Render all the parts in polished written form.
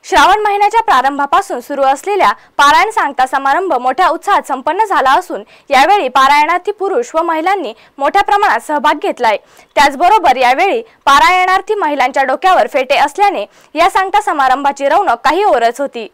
श्रावण महिन्याच्या प्रारंभापासून सुरू असलेल्या पारायण सांगता समारंभ मोठ्या उत्साहात संपन्न झाला असून यावेळी पारायणार्थी पुरुष व महिलांनी मोठ्या प्रमाणात सहभाग घेतलाय। त्याचबरोबर यावेळी पारायणार्थी महिलांच्या डोक्यावर फेटे असल्याने या सांगता समारंभाची रौनक काही ओरच होती।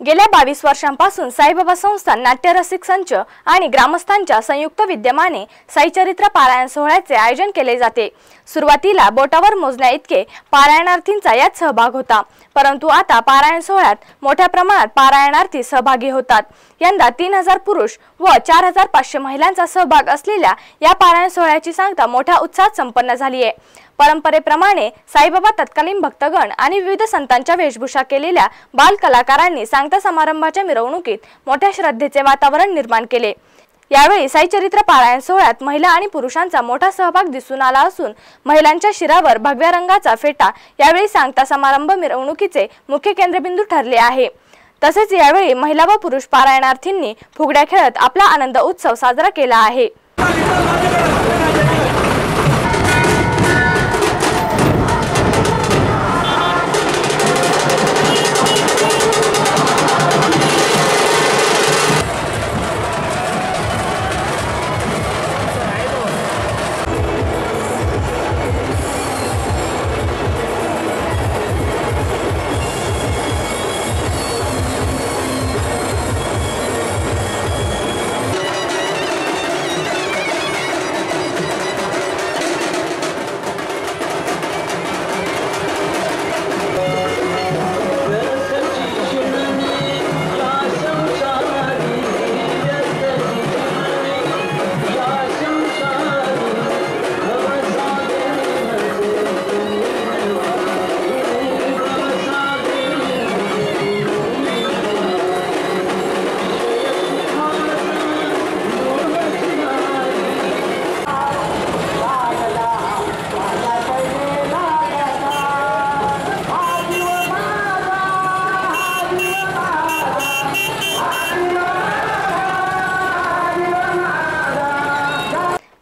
गेल्या 22 वर्षांपासून साईबाबा संस्थान नाट्यरसिक संच आणि ग्रामस्थांच्या संयुक्त विद्यमाने साईचरित्र पारायण सोहळ्याचे आयोजन केले जाते। सुरुवातीला बोटावर मोजण्या इतके पारायणार्थींचा यात सहभाग होता, परंतु आता पारायण सोहळ्यात मोठ्या प्रमाणात पारायणार्थी सहभागी होतात। यंदा 3000 पुरुष व 4500 महिलांचा सहभाग असलेल्या या पारायण सोहळ्याची सांगता मोठ्या उत्साहात संपन्न झाली आहे। परंपरेप्रमाणे साईबाबा तत्कालीन भक्तगण आणि विविध संतांच्या वेशभूषा केलेल्या बाल कलाकारांनी सांगता समारंभाच्या मिरवणुकीत मोठ्या श्रद्धेचे वातावरण निर्माण केले। यावेळी साईचरित्र पारायण सोहळ्यात महिला आणि पुरुषांचा मोठा सहभाग दिसून आला असून महिलांच्या शिरावर भगव्या रंगाचा फेटा यावेळी सांगता समारंभ मिरवणुकीचे मुख्य केंद्रबिंदू ठरले आहे। तसेच यावेळी महिला व पुरुष पारायणार्थींनी फुगड्या खेळत आपला आनंद उत्सव साजरा केला आहे।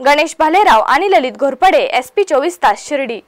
गणेश भालेराव आणि ललित घोरपडे, SP 24 तास, शिर्डी।